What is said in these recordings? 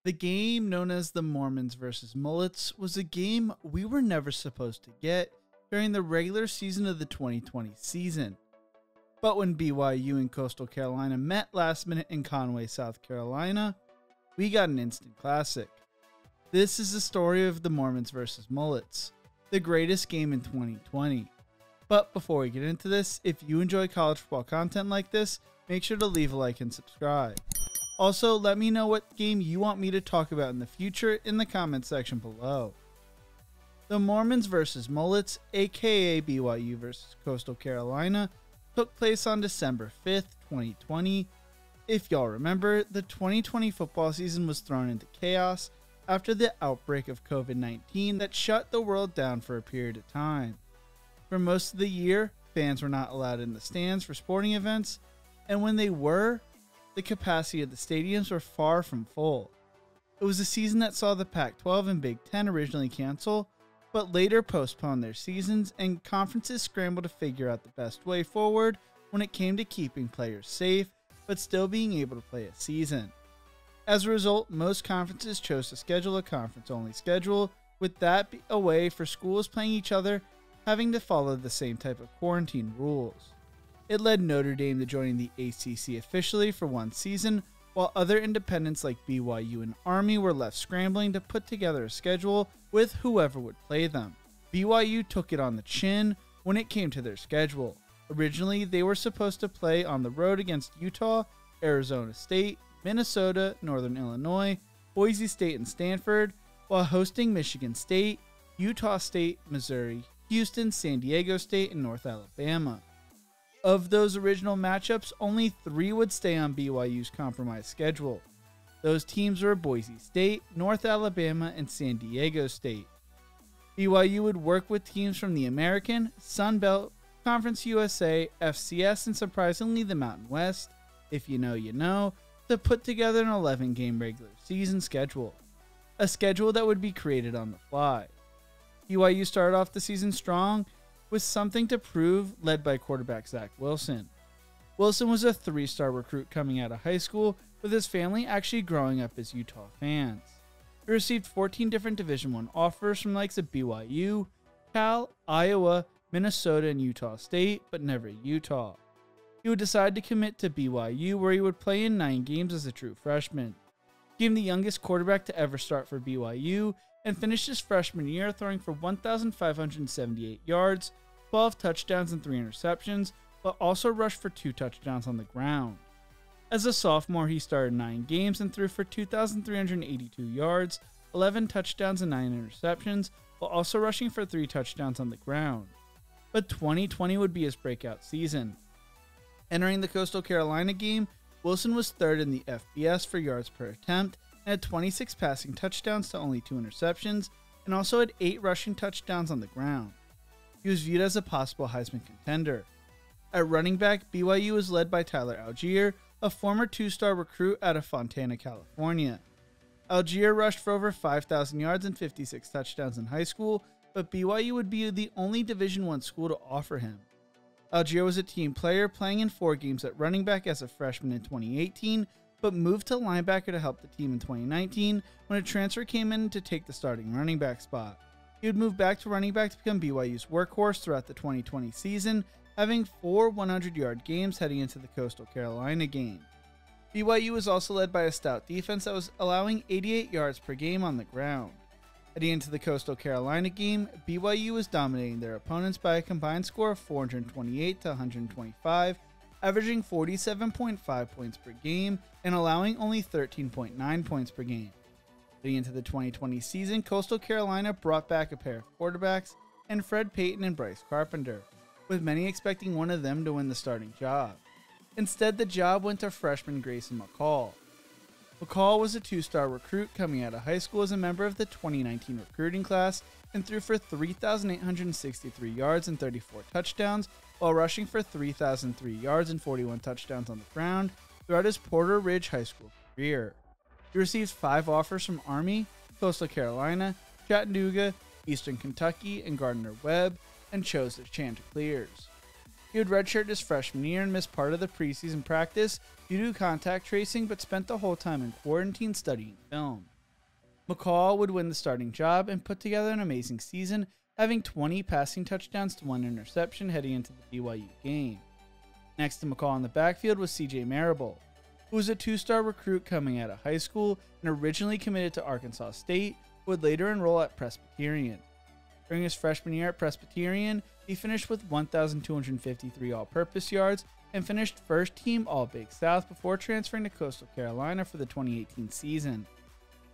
The game known as the Mormons versus Mullets was a game we were never supposed to get during the regular season of the 2020 season. But when BYU and Coastal Carolina met last minute in Conway, South Carolina, we got an instant classic. This is the story of the Mormons versus Mullets, the greatest game in 2020. But before we get into this, if you enjoy college football content like this, make sure to leave a like and subscribe. Also, let me know what game you want me to talk about in the future in the comment section below. The Mormons versus Mullets, aka BYU versus Coastal Carolina, took place on December 5th, 2020. If y'all remember, the 2020 football season was thrown into chaos after the outbreak of COVID-19 that shut the world down for a period of time. For most of the year, fans were not allowed in the stands for sporting events, and when they were, the capacity of the stadiums were far from full. It was a season that saw the Pac-12 and Big Ten originally cancel, but later postpone their seasons, and conferences scrambled to figure out the best way forward when it came to keeping players safe, but still being able to play a season. As a result, most conferences chose to schedule a conference-only schedule, with that a way for schools playing each other having to follow the same type of quarantine rules. It led Notre Dame to joining the ACC officially for one season, while other independents like BYU and Army were left scrambling to put together a schedule with whoever would play them. BYU took it on the chin when it came to their schedule. Originally, they were supposed to play on the road against Utah, Arizona State, Minnesota, Northern Illinois, Boise State, and Stanford, while hosting Michigan State, Utah State, Missouri, Houston, San Diego State, and North Alabama. Of those original matchups, only 3 would stay on BYU's compromised schedule. Those teams were Boise State, North Alabama, and San Diego State. BYU would work with teams from the American, Sun Belt, Conference USA, FCS, and surprisingly the Mountain West, if you know you know, to put together an 11-game regular season schedule. A schedule that would be created on the fly. BYU started off the season strong, with something to prove, led by quarterback Zach Wilson. Wilson was a 3-star recruit coming out of high school, with his family actually growing up as Utah fans. He received 14 different Division I offers from the likes of BYU, Cal, Iowa, Minnesota, and Utah State, but never Utah. He would decide to commit to BYU, where he would play in 9 games as a true freshman. He became the youngest quarterback to ever start for BYU, and finished his freshman year throwing for 1,578 yards, 12 touchdowns and 3 interceptions, but also rushed for 2 touchdowns on the ground. As a sophomore, he started 9 games and threw for 2,382 yards, 11 touchdowns and 9 interceptions, while also rushing for 3 touchdowns on the ground. But 2020 would be his breakout season. Entering the Coastal Carolina game, Wilson was 3rd in the FBS for yards per attempt and had 26 passing touchdowns to only 2 interceptions, and also had 8 rushing touchdowns on the ground. He was viewed as a possible Heisman contender. At running back, BYU was led by Tyler Algier, a former 2-star recruit out of Fontana, California. Algier rushed for over 5,000 yards and 56 touchdowns in high school, but BYU would be the only Division I school to offer him. Algier was a team player, playing in 4 games at running back as a freshman in 2018, but moved to linebacker to help the team in 2019 when a transfer came in to take the starting running back spot. He would move back to running back to become BYU's workhorse throughout the 2020 season, having 4 100-yard games heading into the Coastal Carolina game. BYU was also led by a stout defense that was allowing 88 yards per game on the ground. Heading into the Coastal Carolina game, BYU was dominating their opponents by a combined score of 428 to 125, averaging 47.5 points per game and allowing only 13.9 points per game. Heading into the 2020 season, Coastal Carolina brought back a pair of quarterbacks in Fred Payton and Bryce Carpenter, with many expecting one of them to win the starting job. Instead, the job went to freshman Grayson McCall. McCall was a 2-star recruit coming out of high school as a member of the 2019 recruiting class and threw for 3,863 yards and 34 touchdowns, while rushing for 3,003 yards and 41 touchdowns on the ground throughout his Porter Ridge High School career. He received 5 offers from Army, Coastal Carolina, Chattanooga, Eastern Kentucky, and Gardner-Webb, and chose the Chanticleers. He would redshirt his freshman year and miss part of the preseason practice due to contact tracing, but spent the whole time in quarantine studying film. McCall would win the starting job and put together an amazing season, having 20 passing touchdowns to 1 interception heading into the BYU game. Next to McCall in the backfield was CJ Marable, who was a 2-star recruit coming out of high school and originally committed to Arkansas State, who would later enroll at Presbyterian. During his freshman year at Presbyterian, he finished with 1,253 all-purpose yards and finished first team All-Big South before transferring to Coastal Carolina for the 2018 season.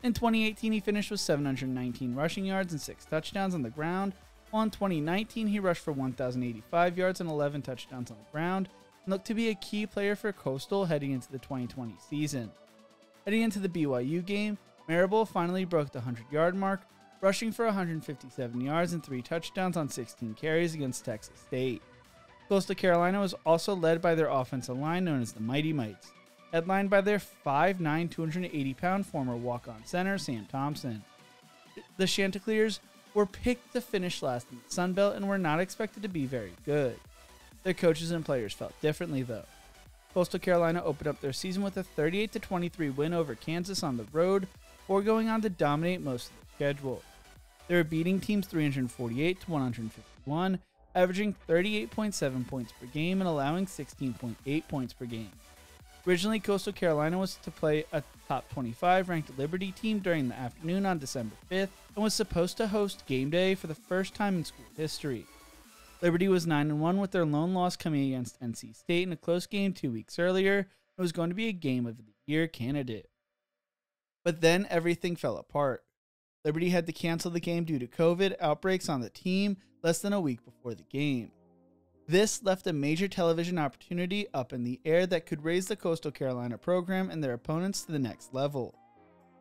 In 2018, he finished with 719 rushing yards and 6 touchdowns on the ground, while in 2019 he rushed for 1,085 yards and 11 touchdowns on the ground, and looked to be a key player for Coastal heading into the 2020 season. Heading into the BYU game, Marable finally broke the 100-yard mark, rushing for 157 yards and 3 touchdowns on 16 carries against Texas State. Coastal Carolina was also led by their offensive line known as the Mighty Mites, headlined by their 5'9", 280-pound former walk-on center Sam Thompson. The Chanticleers were picked to finish last in the Sun Belt and were not expected to be very good. Their coaches and players felt differently though. Coastal Carolina opened up their season with a 38-23 win over Kansas on the road, before going on to dominate most of the schedule. They were beating teams 348-151, averaging 38.7 points per game and allowing 16.8 points per game. Originally, Coastal Carolina was to play a top 25 ranked Liberty team during the afternoon on December 5th and was supposed to host game day for the first time in school history. Liberty was 9-1 with their lone loss coming against NC State in a close game 2 weeks earlier. It was going to be a Game of the Year candidate. But then everything fell apart. Liberty had to cancel the game due to COVID outbreaks on the team less than a week before the game. This left a major television opportunity up in the air that could raise the Coastal Carolina program and their opponents to the next level.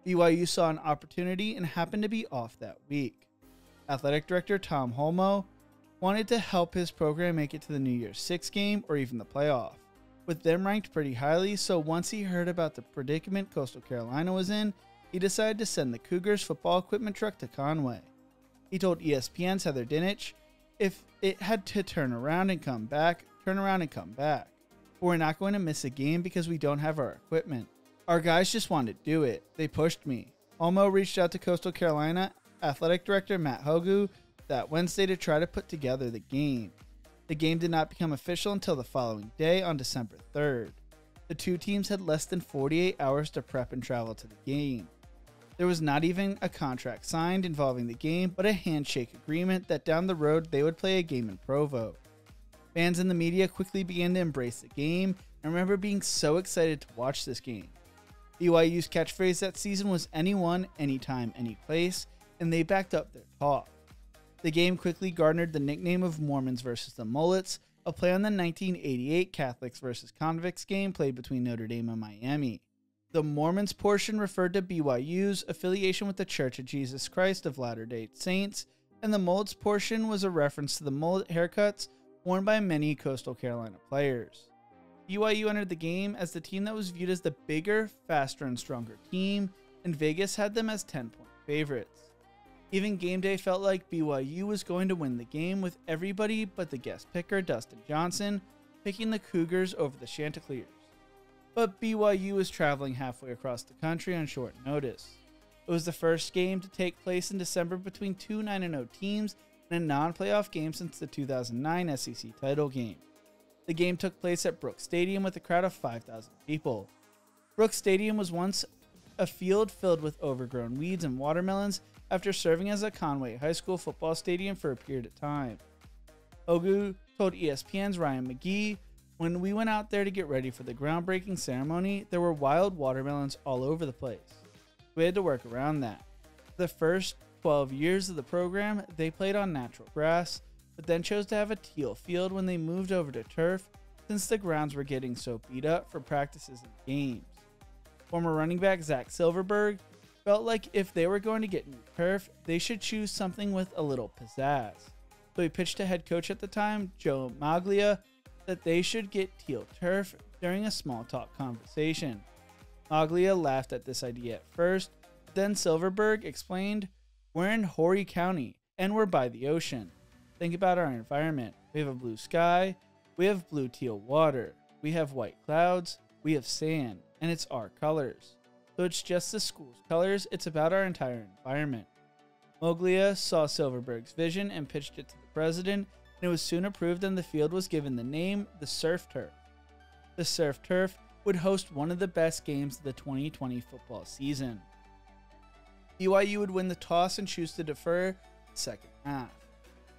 BYU saw an opportunity and happened to be off that week. Athletic Director Tom Holmoe wanted to help his program make it to the New Year's Six game or even the playoff, with them ranked pretty highly, so once he heard about the predicament Coastal Carolina was in, he decided to send the Cougars football equipment truck to Conway. He told ESPN's Heather Dinich, if it had to turn around and come back. But we're not going to miss a game because we don't have our equipment. Our guys just wanted to do it. They pushed me. Holmoe reached out to Coastal Carolina Athletic Director Matt Hogu that Wednesday to try to put together the game. The game did not become official until the following day on December 3rd. The two teams had less than 48 hours to prep and travel to the game. There was not even a contract signed involving the game, but a handshake agreement that down the road they would play a game in Provo. Fans and the media quickly began to embrace the game and remember being so excited to watch this game. BYU's catchphrase that season was anyone, anytime, anyplace, and they backed up their talk. The game quickly garnered the nickname of Mormons versus the Mullets, a play on the 1988 Catholics versus Convicts game played between Notre Dame and Miami. The Mormons portion referred to BYU's affiliation with the Church of Jesus Christ of Latter-day Saints, and the Mullets portion was a reference to the mullet haircuts worn by many Coastal Carolina players. BYU entered the game as the team that was viewed as the bigger, faster, and stronger team, and Vegas had them as 10-point favorites. Even game day felt like BYU was going to win the game, with everybody but the guest picker, Dustin Johnson, picking the Cougars over the Chanticleers. But BYU was traveling halfway across the country on short notice. It was the first game to take place in December between two 9-0 teams in a non-playoff game since the 2009 SEC title game. The game took place at Brooks Stadium with a crowd of 5,000 people. Brooks Stadium was once a field filled with overgrown weeds and watermelons after serving as a Conway High School football stadium for a period of time. Hogu told ESPN's Ryan McGee, "When we went out there to get ready for the groundbreaking ceremony, there were wild watermelons all over the place. We had to work around that. The first 12 years of the program, they played on natural grass, but then chose to have a teal field when they moved over to turf since the grounds were getting so beat up for practices and games." Former running back Zach Silverberg felt like if they were going to get new turf, they should choose something with a little pizzazz. So he pitched to head coach at the time, Joe Maglia, that they should get teal turf during a small talk conversation. Maglia laughed at this idea at first, but then Silverberg explained, "We're in Horry County, and we're by the ocean. Think about our environment. We have a blue sky, we have blue teal water, we have white clouds, we have sand, and it's our colors. So it's just the school's colors, it's about our entire environment. Moglia saw Silverberg's vision and pitched it to the president, and it was soon approved and the field was given the name the Surf Turf. The Surf Turf would host one of the best games of the 2020 football season. BYU would win the toss and choose to defer the second half.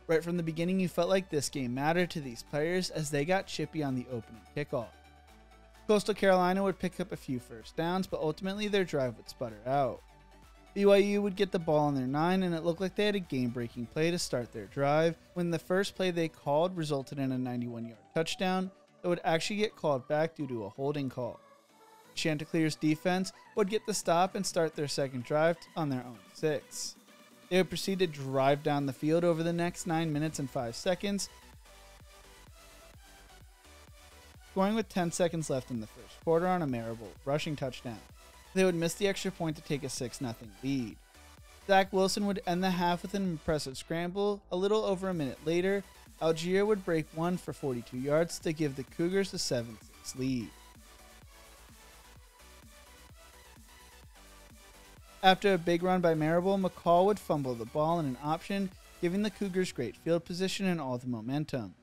Right from the beginning, you felt like this game mattered to these players as they got chippy on the opening kickoff. Coastal Carolina would pick up a few first downs, but ultimately their drive would sputter out. BYU would get the ball on their 9, and it looked like they had a game-breaking play to start their drive when the first play they called resulted in a 91-yard touchdown that would actually get called back due to a holding call. Chanticleer's defense would get the stop and start their second drive on their own 6. They would proceed to drive down the field over the next 9 minutes and 5 seconds, scoring with 10 seconds left in the first quarter on a Marable rushing touchdown. They would miss the extra point to take a 6-0 lead. Zach Wilson would end the half with an impressive scramble. A little over a minute later, Algier would break one for 42 yards to give the Cougars a 7-6 lead. After a big run by Marable, McCall would fumble the ball in an option, giving the Cougars great field position and all the momentum.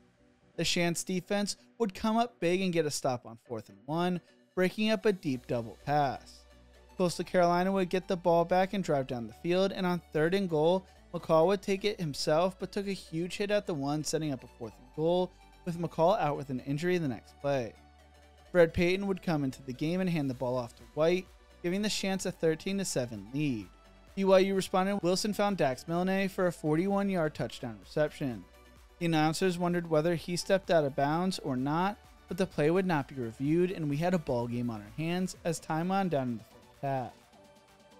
The Chants defense would come up big and get a stop on 4th and 1, breaking up a deep double pass. Coastal Carolina would get the ball back and drive down the field, and on 3rd and goal, McCall would take it himself but took a huge hit at the 1, setting up a 4th and goal, with McCall out with an injury the next play. Fred Payton would come into the game and hand the ball off to White, giving the Chants a 13-7 lead. BYU responded. Wilson found Dax Milne for a 41-yard touchdown reception. The announcers wondered whether he stepped out of bounds or not, but the play would not be reviewed, and we had a ball game on our hands as time wound down in the first half.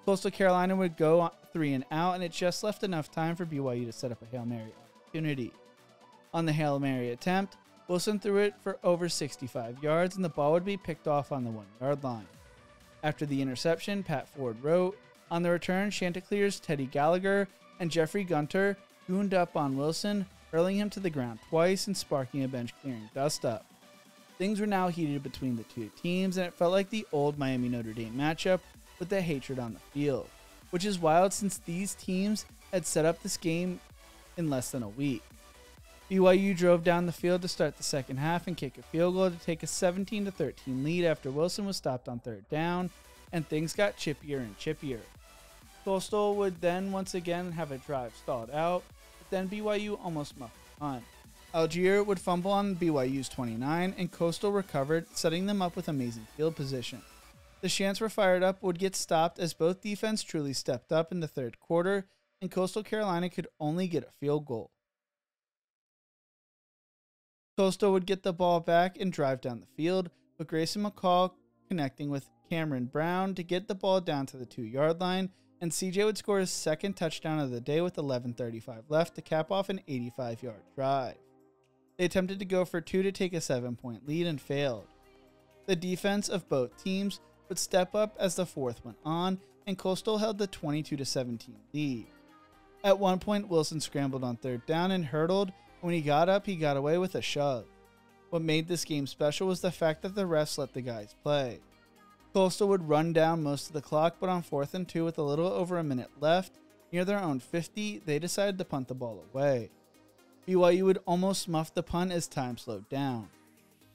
Coastal Carolina would go 3 and out, and it just left enough time for BYU to set up a Hail Mary opportunity. On the Hail Mary attempt, Wilson threw it for over 65 yards, and the ball would be picked off on the 1-yard line. After the interception, Pat Ford wrote, "On the return, Chanticleer's Teddy Gallagher and Jeffrey Gunter gooned up on Wilson, hurling him to the ground twice and sparking a bench-clearing dust-up." Things were now heated between the two teams, and it felt like the old Miami-Notre Dame matchup with the hatred on the field, which is wild since these teams had set up this game in less than a week. BYU drove down the field to start the second half and kick a field goal to take a 17-13 lead after Wilson was stopped on 3rd down, and things got chippier and chippier. Coastal would then once again have a drive stalled out, but then BYU almost muffed the punt. Algier would fumble on BYU's 29, and Coastal recovered, setting them up with amazing field position. The Chants were fired up, would get stopped as both defense truly stepped up in the 3rd quarter, and Coastal Carolina could only get a field goal. Coastal would get the ball back and drive down the field, with Grayson McCall connecting with Cameron Brown to get the ball down to the 2-yard line, and CJ would score his 2nd touchdown of the day with 11:35 left to cap off an 85-yard drive. They attempted to go for 2 to take a 7-point lead and failed. The defense of both teams would step up as the 4th went on, and Coastal held the 22-17 lead. At one point, Wilson scrambled on 3rd down and hurdled, and when he got up, he got away with a shove. What made this game special was the fact that the refs let the guys play. Coastal would run down most of the clock, but on 4th and 2 with a little over a minute left, near their own 50, they decided to punt the ball away. BYU would almost muff the punt as time slowed down.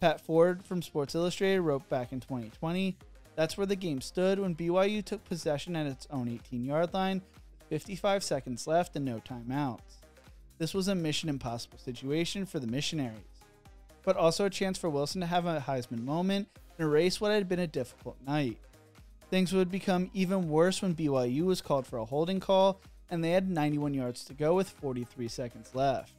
Pat Ford from Sports Illustrated wrote back in 2020, "That's where the game stood when BYU took possession at its own 18-yard line, with 55 seconds left and no timeouts. This was a mission impossible situation for the missionaries, but also a chance for Wilson to have a Heisman moment and erase what had been a difficult night. Things would become even worse when BYU was called for a holding call, and they had 91 yards to go with 43 seconds left.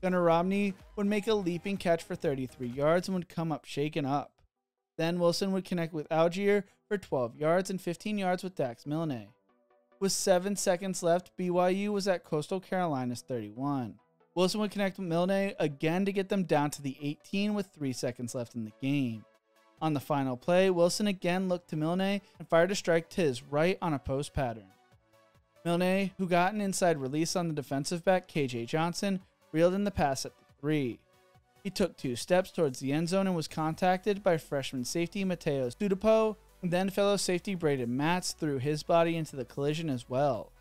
Gunnar Romney would make a leaping catch for 33 yards and would come up shaken up. Then Wilson would connect with Algier for 12 yards and 15 yards with Dax Milne. With 7 seconds left, BYU was at Coastal Carolina's 31. Wilson would connect with Milne again to get them down to the 18 with 3 seconds left in the game. On the final play, Wilson again looked to Milne and fired a strike to his right on a post pattern. Milne, who got an inside release on the defensive back KJ Johnson, reeled in the pass at the 3. He took 2 steps towards the end zone and was contacted by freshman safety Mateo Studipo, Then fellow safety Braden Matz threw his body into the collision as well,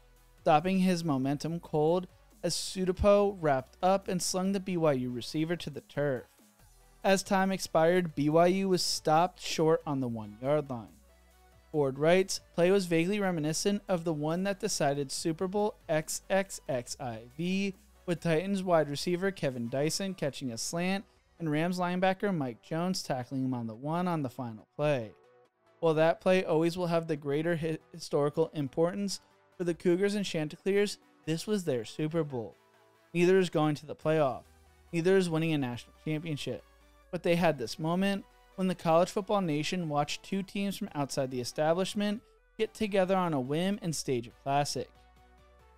stopping his momentum cold as Sudapo wrapped up and slung the BYU receiver to the turf. As time expired, BYU was stopped short on the 1-yard line. Ford writes, play was vaguely reminiscent of the one that decided Super Bowl XXXIV, with Titans wide receiver Kevin Dyson catching a slant and Rams linebacker Mike Jones tackling him on the 1 on the final play. While that play always will have the greater historical importance for the Cougars and Chanticleers, this was their Super Bowl. Neither is going to the playoff. Neither is winning a national championship. But they had this moment when the college football nation watched two teams from outside the establishment get together on a whim and stage a classic.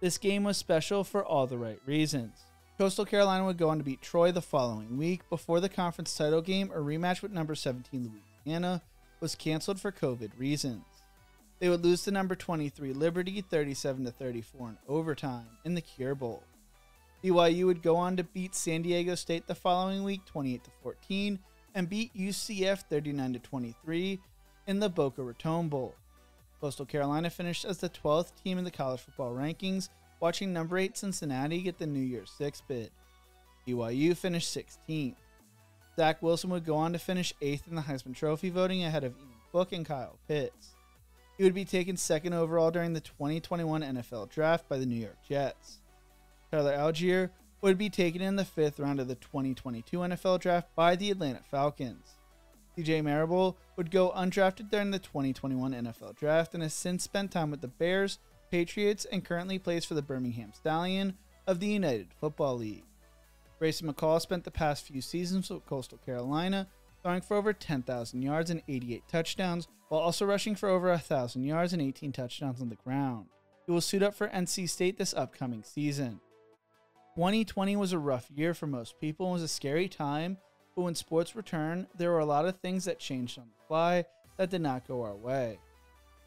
This game was special for all the right reasons. Coastal Carolina would go on to beat Troy the following week before the conference title game, a rematch with number 17 Louisiana, was canceled for COVID reasons. They would lose to number 23 Liberty 37-34 in overtime in the Cure Bowl. BYU would go on to beat San Diego State the following week 28-14 and beat UCF 39-23 in the Boca Raton Bowl. Coastal Carolina finished as the 12th team in the college football rankings, watching number 8 Cincinnati get the New Year's Six bid. BYU finished 16th. Zach Wilson would go on to finish 8th in the Heisman Trophy voting ahead of Ian Book and Kyle Pitts. He would be taken 2nd overall during the 2021 NFL Draft by the New York Jets. Tyler Algier would be taken in the 5th round of the 2022 NFL Draft by the Atlanta Falcons. CJ Marable would go undrafted during the 2021 NFL Draft and has since spent time with the Bears, Patriots, and currently plays for the Birmingham Stallion of the United Football League. Grayson McCall spent the past few seasons with Coastal Carolina, throwing for over 10,000 yards and 88 touchdowns, while also rushing for over 1,000 yards and 18 touchdowns on the ground. He will suit up for NC State this upcoming season. 2020 was a rough year for most people and was a scary time, but when sports returned, there were a lot of things that changed on the fly that did not go our way.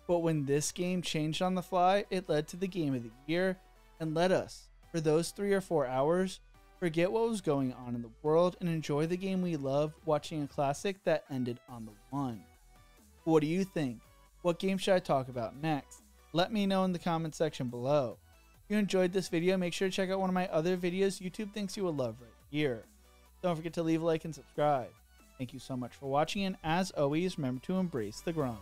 But when this game changed on the fly, it led to the game of the year and let us, for those 3 or 4 hours, forget what was going on in the world and enjoy the game we love, watching a classic that ended on the 1. What do you think? What game should I talk about next? Let me know in the comment section below. If you enjoyed this video, make sure to check out one of my other videos YouTube thinks you will love right here. Don't forget to leave a like and subscribe. Thank you so much for watching, and as always, remember to embrace the grind.